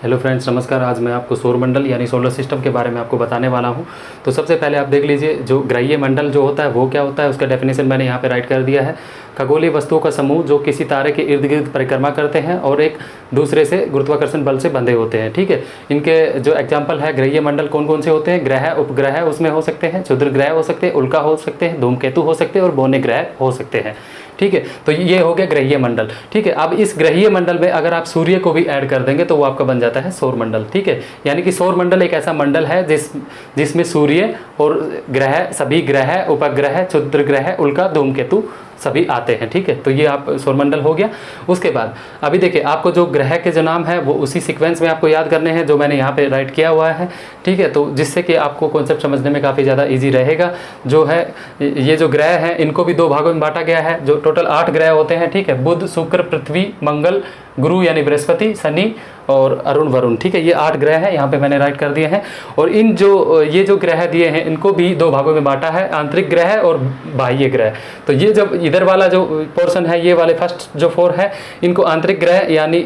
Hello friends, नमस्कार। आज मैं आपको सौरमंडल यानी सोलर सिस्टम के बारे में आपको बताने वाला हूं। तो सबसे पहले आप देख लीजिए, जो ग्रहीय मंडल जो होता है वो क्या होता है, उसका डेफिनेशन मैंने यहाँ पे राइट कर दिया है। खगोलीय वस्तुओं का समूह जो किसी तारे के इर्द गिर्द परिक्रमा करते हैं और एक दूसरे से गुरुत्वाकर्षण बल से बंधे होते हैं। ठीक है, इनके जो एग्जाम्पल है ग्रहीय मंडल कौन कौन से होते हैं? ग्रह, उपग्रह उसमें हो सकते हैं, क्षुद्र ग्रह हो सकते हैं, उल्का हो सकते हैं, धूमकेतु हो सकते हैं और बौने ग्रह हो सकते हैं। ठीक है, तो ये हो गया ग्रहीय मंडल। ठीक है, अब इस ग्रहीय मंडल में अगर आप सूर्य को भी ऐड कर देंगे तो वो आपका बन जाता है सौरमंडल। ठीक है, यानी कि सौरमंडल एक ऐसा मंडल है जिसमें सूर्य और ग्रह, सभी ग्रह, उपग्रह, क्षुद्र ग्रह, उल्का, धूमकेतु सभी आते हैं। ठीक है, तो ये आप सौरमंडल हो गया। उसके बाद अभी देखिए, आपको जो ग्रह के जो नाम है वो उसी सीक्वेंस में आपको याद करने हैं जो मैंने यहाँ पे राइट किया हुआ है। ठीक है, तो जिससे कि आपको कॉन्सेप्ट समझने में काफ़ी ज़्यादा इजी रहेगा। जो है ये जो ग्रह हैं इनको भी 2 भागों में बांटा गया है, जो टोटल 8 ग्रह होते हैं। ठीक है, बुध, शुक्र, पृथ्वी, मंगल, गुरु यानी बृहस्पति, शनि और अरुण, वरुण। ठीक है, ये 8 ग्रह हैं, यहाँ पे मैंने राइट कर दिए हैं। और इन जो ये जो ग्रह दिए हैं इनको भी 2 भागों में बांटा है, आंतरिक ग्रह और बाह्य ग्रह। तो ये जब इधर वाला जो पोर्शन है, ये वाले फर्स्ट जो 4 है, इनको आंतरिक ग्रह यानी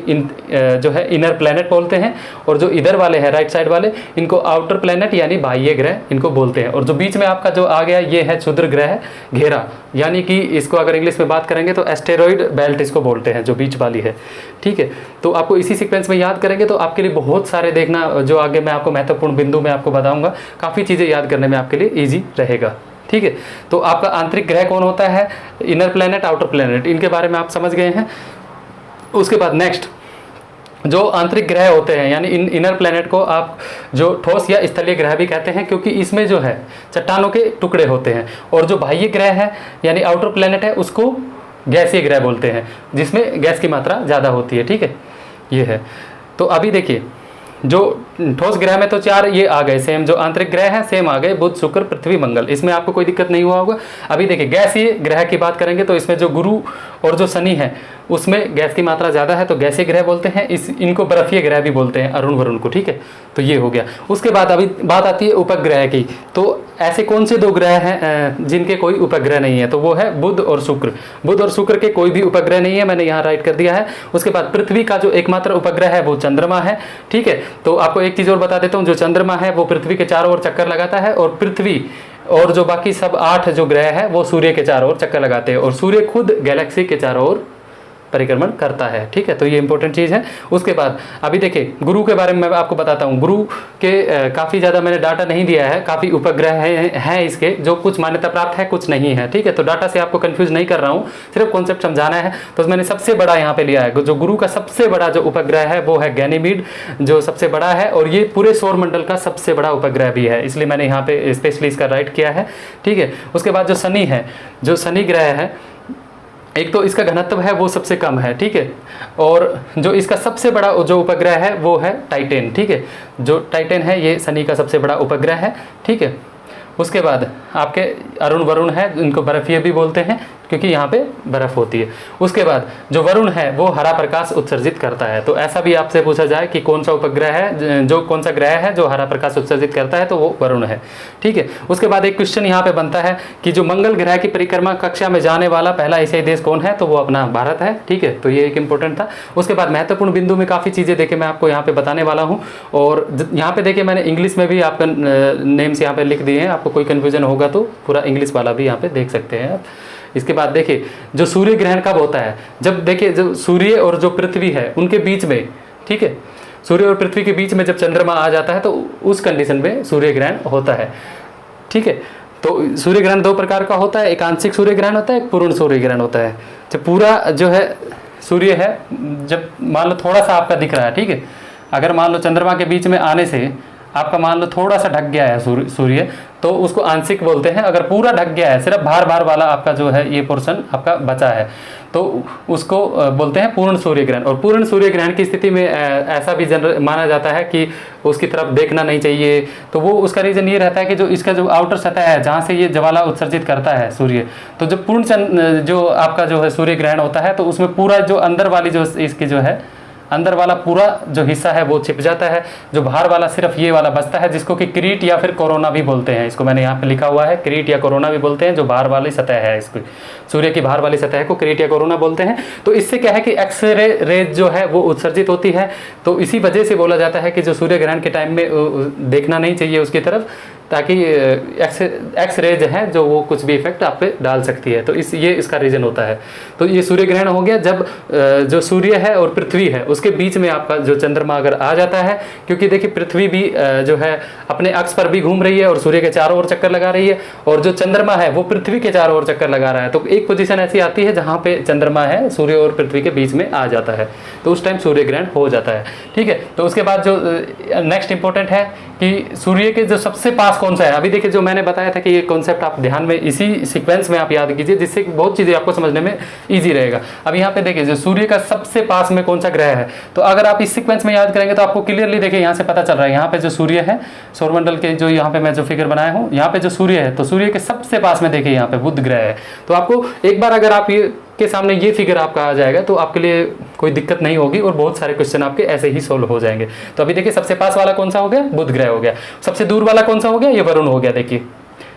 जो है इनर प्लैनेट बोलते हैं। और जो इधर वाले हैं राइट साइड वाले, इनको आउटर प्लैनेट यानी बाह्य ग्रह इनको बोलते हैं। और जो बीच में आपका जो आ गया ये है क्षुद्र ग्रह घेरा, यानी कि इसको अगर इंग्लिश में बात करेंगे तो एस्टेरॉइड बेल्ट इसको बोलते हैं, जो बीच वाली है। ठीक है, तो आपको इसी सीक्वेंस में याद करेंगे तो आपके लिए बहुत सारे देखना, जो आगे मैं आपको महत्वपूर्ण बिंदु में आपको बताऊंगा, काफ़ी चीज़ें याद करने में आपके लिए ईजी रहेगा। ठीक है, तो आपका आंतरिक ग्रह कौन होता है? इनर प्लैनेट, आउटर प्लैनेट, इनके बारे में आप समझ गए हैं। उसके बाद नेक्स्ट जो आंतरिक ग्रह होते हैं यानी इनर प्लैनेट को आप जो ठोस या स्थलीय ग्रह भी कहते हैं, क्योंकि इसमें जो है चट्टानों के टुकड़े होते हैं। और जो बाह्य ग्रह है यानी आउटर प्लैनेट है उसको गैसीय ग्रह बोलते हैं, जिसमें गैस की मात्रा ज़्यादा होती है। ठीक है, ये है। तो अभी देखिए, जो ठोस ग्रह में तो 4 ये आ गए सेम, जो आंतरिक ग्रह है सेम आ गए, बुध, शुक्र, पृथ्वी, मंगल, इसमें आपको कोई दिक्कत नहीं हुआ होगा। अभी देखिए, गैसीय ग्रह की बात करेंगे तो इसमें जो गुरु और जो शनि है उसमें गैस की मात्रा ज़्यादा है तो गैसीय ग्रह बोलते हैं। इनको बर्फीय ग्रह भी बोलते हैं, अरुण, वरुण को। ठीक है, तो ये हो गया। उसके बाद अभी बात आती है उपग्रह की। तो ऐसे कौन से 2 ग्रह हैं जिनके कोई उपग्रह नहीं है? तो वो है बुध और शुक्र। बुध और शुक्र के कोई भी उपग्रह नहीं है, मैंने यहाँ राइट कर दिया है। उसके बाद पृथ्वी का जो एकमात्र उपग्रह है वो चंद्रमा है। ठीक है, तो आपको एक चीज़ और बता देता हूँ, जो चंद्रमा है वो पृथ्वी के चारों ओर चक्कर लगाता है, और पृथ्वी और जो बाकी सब 8 जो ग्रह है वो सूर्य के चारों ओर चक्कर लगाते हैं, और सूर्य खुद गैलेक्सी के चारों ओर परिक्रमण करता है। ठीक है, तो ये इंपॉर्टेंट चीज़ है। उसके बाद अभी देखिए, गुरु के बारे में मैं आपको बताता हूँ। गुरु के काफ़ी ज़्यादा मैंने डाटा नहीं दिया है, काफ़ी उपग्रह हैं इसके, जो कुछ मान्यता प्राप्त है कुछ नहीं है। ठीक है, तो डाटा से आपको कंफ्यूज नहीं कर रहा हूँ, सिर्फ कॉन्सेप्ट समझाना है। तो मैंने सबसे बड़ा यहाँ पे लिया है, जो गुरु का सबसे बड़ा जो उपग्रह है वो है गैनीमीड, जो सबसे बड़ा है, और ये पूरे सौरमंडल का सबसे बड़ा उपग्रह भी है, इसलिए मैंने यहाँ पे स्पेशली इसका राइट किया है। ठीक है, उसके बाद जो शनि है, जो शनि ग्रह है, एक तो इसका घनत्व है वो सबसे कम है। ठीक है, और जो इसका सबसे बड़ा जो उपग्रह है वो है टाइटेन। ठीक है, जो टाइटेन है ये शनि का सबसे बड़ा उपग्रह है। ठीक है, उसके बाद आपके अरुण, वरुण है, इनको बर्फीय भी बोलते हैं क्योंकि यहाँ पे बर्फ होती है। उसके बाद जो वरुण है वो हरा प्रकाश उत्सर्जित करता है। तो ऐसा भी आपसे पूछा जाए कि कौन सा उपग्रह है, जो कौन सा ग्रह है जो हरा प्रकाश उत्सर्जित करता है, तो वो वरुण है। ठीक है, उसके बाद एक क्वेश्चन यहाँ पे बनता है कि जो मंगल ग्रह की परिक्रमा कक्षा में जाने वाला पहला एशियाई देश कौन है? तो वो अपना भारत है। ठीक है, तो ये एक इंपॉर्टेंट था। उसके बाद महत्वपूर्ण बिंदु में काफ़ी चीज़ें देखिए मैं आपको यहाँ पे बताने वाला हूँ, और यहाँ पे देखिए मैंने इंग्लिश में भी आपका नेम्स यहाँ पे लिख दिए हैं, आपको कोई कन्फ्यूजन होगा तो पूरा इंग्लिश वाला भी यहाँ पे देख सकते हैं आप। इसके बाद देखिए, जो सूर्य ग्रहण कब होता है? जब देखिए, जो सूर्य और जो पृथ्वी है उनके बीच में, ठीक है, सूर्य और पृथ्वी के बीच में जब चंद्रमा आ जाता है तो उस कंडीशन में सूर्य ग्रहण होता है। ठीक है, तो सूर्य ग्रहण 2 प्रकार का होता है, एक आंशिक सूर्य ग्रहण होता है, एक पूर्ण सूर्य ग्रहण होता है। जब पूरा जो है सूर्य है, जब मान लो थोड़ा सा आपका दिख रहा है, ठीक है, अगर मान लो चंद्रमा के बीच में आने से आपका मान लो थोड़ा सा ढक गया है सूर्य, तो उसको आंशिक बोलते हैं। अगर पूरा ढक गया है, सिर्फ भार वाला आपका जो है ये पोर्शन आपका बचा है, तो उसको बोलते हैं पूर्ण सूर्य ग्रहण। और पूर्ण सूर्य ग्रहण की स्थिति में ऐसा भी माना जाता है कि उसकी तरफ देखना नहीं चाहिए। तो वो उसका रीज़न ये रहता है कि जो इसका जो आउटर सतह है जहाँ से ये ज्वाला उत्सर्जित करता है सूर्य, तो जब पूर्ण जो आपका जो है सूर्य ग्रहण होता है तो उसमें पूरा जो अंदर वाली जो इसकी जो है अंदर वाला पूरा जो हिस्सा है वो छिप जाता है, जो बाहर वाला सिर्फ ये वाला बचता है, जिसको कि क्रीट या फिर कोरोना भी बोलते हैं। इसको मैंने यहाँ पे लिखा हुआ है, क्रीट या कोरोना भी बोलते हैं, जो बाहर वाली सतह है इसको, सूर्य की बाहर वाली सतह को क्रीट या कोरोना बोलते हैं। तो इससे क्या है कि एक्स रे रेज जो है वो उत्सर्जित होती है, तो इसी वजह से बोला जाता है कि जो सूर्य ग्रहण के टाइम में देखना नहीं चाहिए उसकी तरफ, ताकि एक्स रेज है जो वो कुछ भी इफेक्ट आप पे डाल सकती है। तो ये इसका रीज़न होता है। तो ये सूर्य ग्रहण हो गया जब जो सूर्य है और पृथ्वी है उसके बीच में आपका जो चंद्रमा अगर आ जाता है, क्योंकि देखिए पृथ्वी भी जो है अपने अक्ष पर भी घूम रही है और सूर्य के चारों ओर चक्कर लगा रही है, और जो चंद्रमा है वो पृथ्वी के चारों ओर चक्कर लगा रहा है। तो एक पोजीशन ऐसी आती है जहाँ पे चंद्रमा है सूर्य और पृथ्वी के बीच में आ जाता है, तो उस टाइम सूर्य ग्रहण हो जाता है। ठीक है, तो उसके बाद जो नेक्स्ट इंपॉर्टेंट है कि सूर्य के जो सबसे पास कौन सा है। अभी देखिए जो मैंने बताया था कि ये कॉन्सेप्ट आप ध्यान में इसी सीक्वेंस में आप याद कीजिए, जिससे बहुत चीज़ें आपको समझने में ईजी रहेगा। अब यहाँ पे देखिए जो सूर्य का सबसे पास में कौन सा ग्रह है, तो अगर आप इस सीक्वेंस में याद करेंगे तो आपको क्लियरली देखिए यहाँ से पता चल रहा है। यहाँ पे जो सूर्य है सौरमंडल के, जो यहाँ पे मैं जो फिगर बनाया हूँ, यहाँ पे जो सूर्य है तो सूर्य के सबसे पास में देखिए यहाँ पे बुध ग्रह है। तो आपको एक बार अगर आप ये के सामने ये फिगर आपका आ जाएगा तो आपके लिए कोई दिक्कत नहीं होगी और बहुत सारे क्वेश्चन आपके ऐसे ही सोल्व हो जाएंगे। तो अभी देखिए सबसे पास वाला कौन सा हो गया, बुध ग्रह हो गया। सबसे दूर वाला कौन सा हो गया, ये वरुण हो गया। देखिए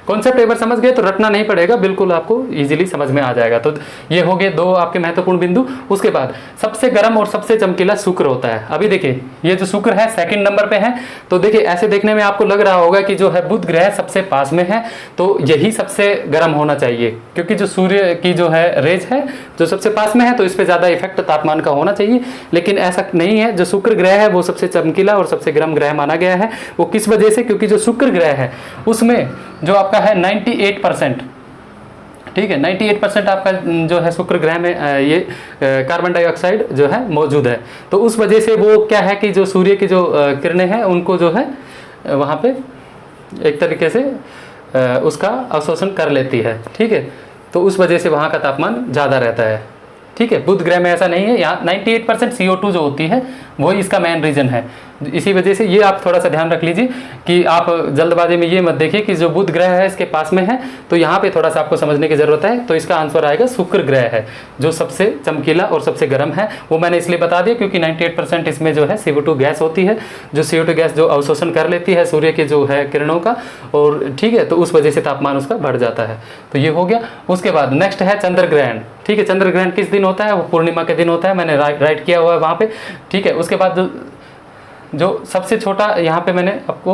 कॉन्सेप्ट एक बार समझ गए तो रटना नहीं पड़ेगा, बिल्कुल आपको इजीली समझ में आ जाएगा। तो ये हो गए दो आपके महत्वपूर्ण बिंदु। उसके बाद सबसे गर्म और सबसे चमकीला शुक्र होता है। अभी देखिए ये जो शुक्र है सेकंड नंबर पे है, तो देखिए ऐसे देखने में आपको लग रहा होगा कि जो है बुध ग्रह सबसे पास में है, तो यही सबसे गर्म होना चाहिए, क्योंकि जो सूर्य की जो है रेज है जो सबसे पास में है तो इस पर ज़्यादा इफेक्ट तापमान का होना चाहिए, लेकिन ऐसा नहीं है। जो शुक्र ग्रह है वो सबसे चमकीला और सबसे गर्म ग्रह माना गया है। वो किस वजह से, क्योंकि जो शुक्र ग्रह है उसमें जो आपका है 98%, ठीक है 98% आपका जो है शुक्र ग्रह में ये कार्बन डाइऑक्साइड जो है मौजूद है। तो उस वजह से वो क्या है कि जो सूर्य की जो किरणें हैं उनको जो है वहाँ पे एक तरीके से उसका अवशोषण कर लेती है। ठीक है, तो उस वजह से वहाँ का तापमान ज़्यादा रहता है। ठीक है, बुध ग्रह में ऐसा नहीं है। यहाँ 98% CO2 जो होती है वही इसका मेन रीजन है। इसी वजह से ये आप थोड़ा सा ध्यान रख लीजिए कि आप जल्दबाजी में ये मत देखिए कि जो बुध ग्रह है इसके पास में है, तो यहाँ पे थोड़ा सा आपको समझने की ज़रूरत है। तो इसका आंसर आएगा शुक्र ग्रह है जो सबसे चमकीला और सबसे गर्म है। वो मैंने इसलिए बता दिया क्योंकि 98% इसमें जो है CO2 गैस होती है, जो CO2 गैस जो अवशोषण कर लेती है सूर्य के जो है किरणों का, और ठीक है, तो उस वजह से तापमान उसका बढ़ जाता है। तो ये हो गया। उसके बाद नेक्स्ट है चंद्र ग्रहण। ठीक है, चंद्र ग्रहण किस दिन होता है, वो पूर्णिमा के दिन होता है, मैंने राइट किया हुआ है वहाँ पे। ठीक है, उसके बाद जो सबसे छोटा यहाँ पे मैंने आपको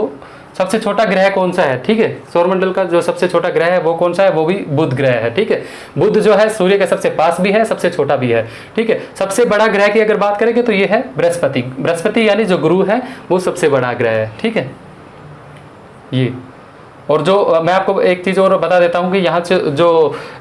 सबसे छोटा ग्रह कौन सा है, ठीक है, सौरमंडल का जो सबसे छोटा ग्रह है वो कौन सा है, वो भी बुध ग्रह है। ठीक है, बुध जो है सूर्य के सबसे पास भी है, सबसे छोटा भी है। ठीक है, सबसे बड़ा ग्रह की अगर बात करेंगे तो ये है बृहस्पति। बृहस्पति यानी जो गुरु है वो सबसे बड़ा ग्रह है। ठीक है, ये और जो मैं आपको एक चीज़ और बता देता हूँ कि यहाँ से जो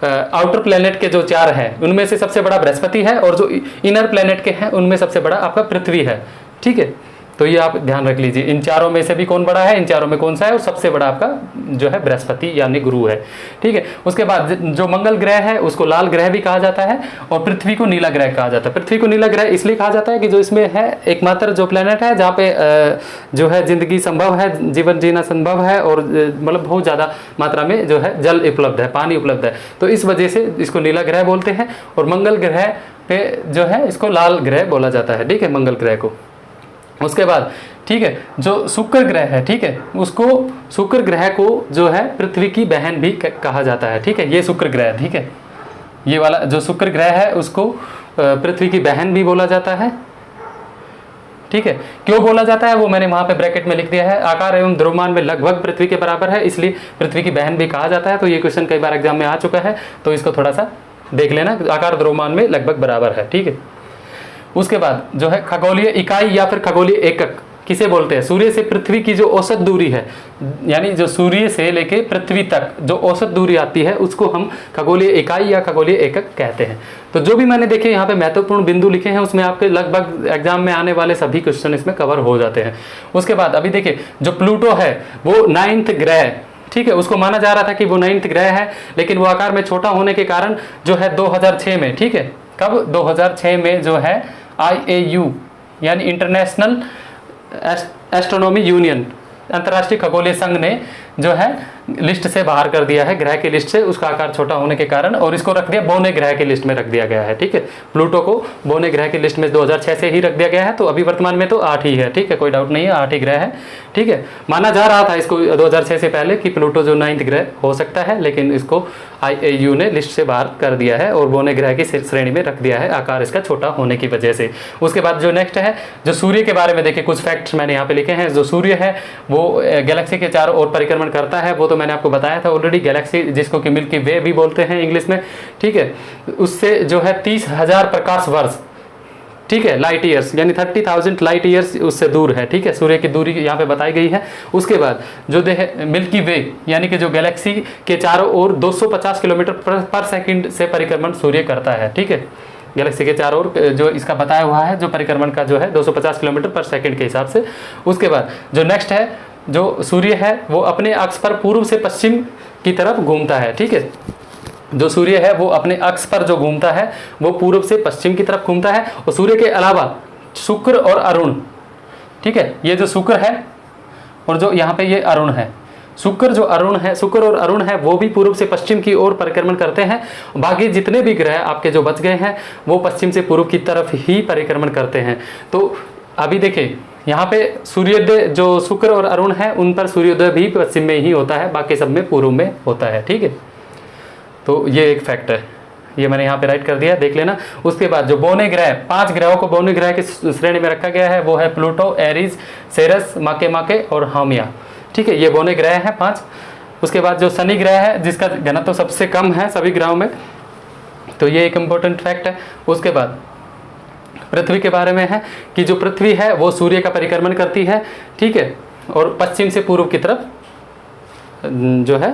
आउटर प्लेनेट के जो 4 हैं उनमें से सबसे बड़ा बृहस्पति है, और जो इनर प्लेनेट के हैं उनमें सबसे बड़ा आपका पृथ्वी है। ठीक है, तो ये आप ध्यान रख लीजिए, इन चारों में से भी कौन बड़ा है, इन चारों में कौन सा है, और सबसे बड़ा आपका जो है बृहस्पति यानी गुरु है। ठीक है, उसके बाद जो मंगल ग्रह है उसको लाल ग्रह भी कहा जाता है, और पृथ्वी को नीला ग्रह कहा जाता है। पृथ्वी को नीला ग्रह इसलिए कहा जाता है कि जो इसमें है एकमात्र जो प्लेनेट है जहाँ पे जो है जिंदगी संभव है, जीवन जीना संभव है, और मतलब बहुत ज़्यादा मात्रा में जो है जल उपलब्ध है, पानी उपलब्ध है। तो इस वजह से इसको नीला ग्रह बोलते हैं, और मंगल ग्रह पे जो है इसको लाल ग्रह बोला जाता है। ठीक है, मंगल ग्रह को। उसके बाद ठीक है, जो शुक्र ग्रह है, ठीक है, उसको शुक्र ग्रह को जो है पृथ्वी की बहन भी कहा जाता है। ठीक है, ये शुक्र ग्रह, ठीक है, ये वाला जो शुक्र ग्रह है उसको पृथ्वी की बहन भी बोला जाता है। ठीक है, क्यों बोला जाता है वो मैंने वहाँ पे ब्रैकेट में लिख दिया है। आकार एवं द्रव्यमान में लगभग पृथ्वी के बराबर है, इसलिए पृथ्वी की बहन भी कहा जाता है। तो ये क्वेश्चन कई बार एग्जाम में आ चुका है, तो इसको थोड़ा सा देख लेना, आकार द्रव्यमान में लगभग बराबर है। ठीक है, उसके बाद जो है खगोलीय इकाई या फिर खगोलीय एकक किसे बोलते हैं, सूर्य से पृथ्वी की जो औसत दूरी है, यानी जो सूर्य से लेके पृथ्वी तक जो औसत दूरी आती है उसको हम खगोलीय इकाई या खगोलीय एकक कहते हैं। तो जो भी मैंने देखे यहाँ पे महत्वपूर्ण बिंदु लिखे हैं उसमें आपके लगभग एग्जाम में आने वाले सभी क्वेश्चन इसमें कवर हो जाते हैं। उसके बाद अभी देखिए जो प्लूटो है वो 9th ग्रह, ठीक है, उसको माना जा रहा था कि वो 9th ग्रह है, लेकिन वो आकार में छोटा होने के कारण जो है 2006 में, ठीक है, कब 2006 में जो है IAU यानी इंटरनेशनल एस्ट्रोनॉमी यूनियन, अंतर्राष्ट्रीय खगोलीय संघ ने जो है लिस्ट से बाहर कर दिया है, ग्रह की लिस्ट से, उसका आकार छोटा होने के कारण, और इसको रख दिया बौने ग्रह की लिस्ट में रख दिया गया है। ठीक है, प्लूटो को बौने ग्रह की लिस्ट में 2006 से ही रख दिया गया है। तो अभी वर्तमान में तो 8 ही है। ठीक है, कोई डाउट नहीं है, 8 ही ग्रह है। ठीक है, माना जा रहा था इसको 2006 से पहले कि प्लूटो जो 9th ग्रह हो सकता है, लेकिन इसको IAU ने लिस्ट से बाहर कर दिया है और बौने ग्रह की श्रेणी में रख दिया है, आकार इसका छोटा होने की वजह से। उसके बाद जो नेक्स्ट है, जो सूर्य के बारे में देखिए, कुछ फैक्ट्स मैंने यहाँ पे लिखे हैं। जो सूर्य है वो गैलेक्सी के चारों ओर परिक्रमण करता है, वो तो मैंने आपको बताया था ऑलरेडी। गैलेक्सी जिसको कि मिल्की वे भी बोलते हैं इंग्लिश में। ठीक है, उससे जो है 30,000 प्रकाश वर्ष, ठीक है, लाइट ईयर्स, यानी 30,000 लाइट ईयर्स उससे दूर है। ठीक है, सूर्य की दूरी यहाँ पे बताई गई है। उसके बाद जो मिल्की वे, यानी कि जो गैलेक्सी के चारों ओर 250 किलोमीटर पर सेकंड से परिक्रमण सूर्य करता है। ठीक है, गैलेक्सी के चारों ओर जो इसका बताया हुआ है, जो परिक्रमण का जो है 250 किलोमीटर पर सेकंड के हिसाब से। उसके बाद जो नेक्स्ट है, जो सूर्य है वो अपने अक्ष पर पूर्व से पश्चिम की तरफ घूमता है। ठीक है, जो सूर्य है वो अपने अक्ष पर जो घूमता है वो पूर्व से पश्चिम की तरफ घूमता है। और सूर्य के अलावा शुक्र और अरुण, ठीक है, ये जो शुक्र है और जो यहाँ पे ये अरुण है, शुक्र और अरुण है वो भी पूर्व से पश्चिम की ओर परिक्रमण करते हैं। बाकी जितने भी ग्रह आपके जो बच गए हैं वो पश्चिम से पूर्व की तरफ ही परिक्रमण करते हैं। तो अभी देखिए यहाँ पे सूर्योदय, जो शुक्र और अरुण है उन पर सूर्योदय भी पश्चिम में ही होता है, बाकी सब में पूर्व में होता है। ठीक है, तो ये एक फैक्ट है, ये मैंने यहाँ पे राइट कर दिया, देख लेना। उसके बाद जो बौने ग्रह, 5 ग्रहों को बौने ग्रह की श्रेणी में रखा गया है, वो है प्लूटो, एरीज, सेरस, माके और हामिया। ठीक है, ये बौने ग्रह हैं 5। उसके बाद जो शनि ग्रह है, जिसका घनत्व सबसे कम है सभी ग्रहों में, तो ये एक इम्पोर्टेंट फैक्ट है। उसके बाद पृथ्वी के बारे में है कि जो पृथ्वी है वो सूर्य का परिक्रमण करती है। ठीक है, और पश्चिम से पूर्व की तरफ जो है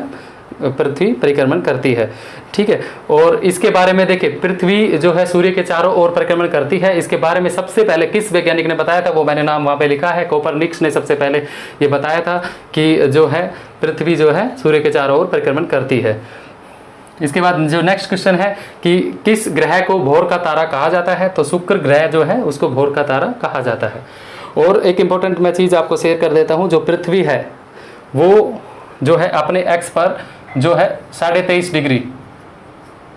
पृथ्वी परिक्रमण करती है। ठीक है, और इसके बारे में देखिए, पृथ्वी जो है सूर्य के चारों ओर परिक्रमण करती है। इसके बारे में सबसे पहले किस वैज्ञानिक ने बताया था, वो मैंने नाम वहाँ पे लिखा है, कोपरनिकस ने सबसे पहले ये बताया था कि जो है पृथ्वी जो है सूर्य के चारों ओर परिक्रमण करती है। इसके बाद जो नेक्स्ट क्वेश्चन है कि किस ग्रह को भोर का तारा कहा जाता है, तो शुक्र ग्रह जो है उसको भोर का तारा कहा जाता है। और एक इम्पोर्टेंट मैं चीज़ आपको शेयर कर देता हूँ, जो पृथ्वी है वो जो है अपने एक्स पर जो है 23.5 डिग्री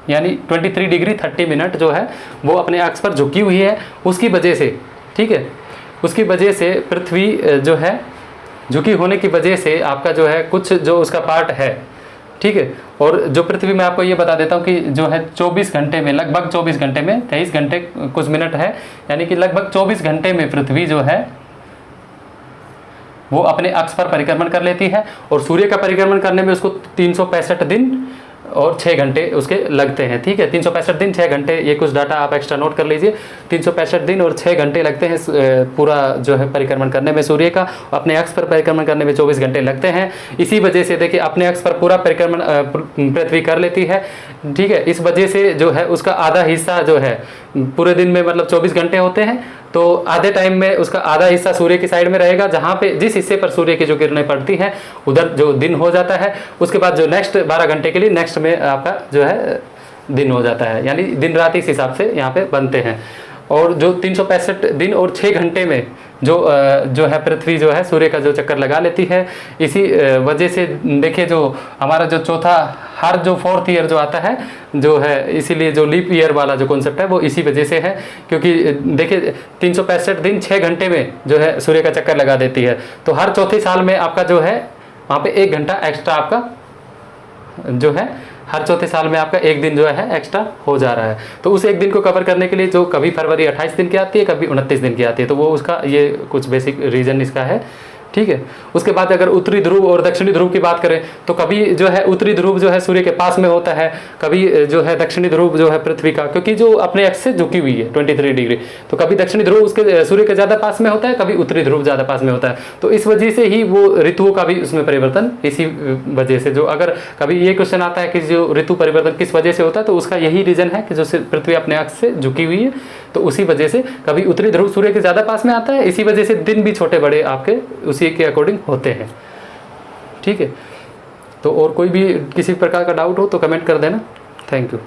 यानी 23 डिग्री 30 मिनट जो है वो अपने अक्ष पर झुकी हुई है। उसकी वजह से, ठीक है, उसकी वजह से पृथ्वी जो है झुकी होने की वजह से आपका जो है कुछ जो उसका पार्ट है, ठीक है। और जो पृथ्वी में आपको ये बता देता हूँ कि जो है 24 घंटे में, लगभग 24 घंटे में 23 घंटे कुछ मिनट है, यानी कि लगभग 24 घंटे में पृथ्वी जो है वो अपने अक्ष पर परिक्रमण कर लेती है। और सूर्य का परिक्रमण करने में उसको 365 दिन और 6 घंटे उसके लगते हैं, ठीक है। 365 दिन 6 घंटे, ये कुछ डाटा आप एक्स्ट्रा नोट कर लीजिए। 365 दिन और 6 घंटे लगते हैं पूरा जो है परिक्रमण करने में सूर्य का। अपने अक्ष पर परिक्रमण करने में 24 घंटे लगते हैं। इसी वजह से देखिए अपने अक्ष पर पूरा परिक्रमण पृथ्वी कर लेती है, ठीक है। इस वजह से जो है उसका आधा हिस्सा जो है पूरे दिन में, मतलब 24 घंटे होते हैं, तो आधे टाइम में उसका आधा हिस्सा सूर्य की साइड में रहेगा, जहाँ पे जिस हिस्से पर सूर्य की जो किरणें पड़ती हैं उधर जो दिन हो जाता है। उसके बाद जो नेक्स्ट 12 घंटे के लिए नेक्स्ट में आपका जो है दिन हो जाता है, यानी दिन रात इस हिसाब से यहाँ पे बनते हैं। और जो 365 दिन और 6 घंटे में जो है पृथ्वी जो है सूर्य का जो चक्कर लगा लेती है। इसी वजह से देखिए जो हमारा जो चौथा, हर जो 4th ईयर जो आता है जो है, इसीलिए जो लीप ईयर वाला जो कॉन्सेप्ट है वो इसी वजह से है, क्योंकि देखिए 365 दिन 6 घंटे में जो है सूर्य का चक्कर लगा देती है। तो हर चौथे साल में आपका जो है वहाँ पे 1 घंटा एक्स्ट्रा आपका जो है, हर चौथे साल में आपका 1 दिन जो है एक्स्ट्रा हो जा रहा है। तो उस 1 दिन को कवर करने के लिए जो कभी फरवरी 28 दिन की आती है, कभी 29 दिन की आती है, तो वो उसका ये कुछ बेसिक रीज़न इसका है, ठीक है। उसके बाद अगर उत्तरी ध्रुव और दक्षिणी ध्रुव की बात करें तो कभी जो है उत्तरी ध्रुव जो है सूर्य के पास में होता है, कभी जो है दक्षिणी ध्रुव जो है पृथ्वी का, क्योंकि जो अपने अक्ष से झुकी हुई है 23 डिग्री, तो कभी दक्षिणी ध्रुव उसके सूर्य के ज़्यादा पास में होता है, कभी उत्तरी ध्रुव ज़्यादा पास में होता है। तो इस वजह से ही वो ऋतुओं का भी उसमें परिवर्तन, इसी वजह से जो अगर कभी ये क्वेश्चन आता है कि जो ऋतु परिवर्तन किस वजह से होता है, तो उसका यही रीज़न है कि जो पृथ्वी अपने अक्ष से झुकी हुई है, तो उसी वजह से कभी उत्तरी ध्रुव सूर्य के ज़्यादा पास में आता है, इसी वजह से दिन भी छोटे बड़े आपके उसी के अकॉर्डिंग होते हैं, ठीक है। तो और कोई भी किसी प्रकार का डाउट हो तो कमेंट कर देना। Thank you.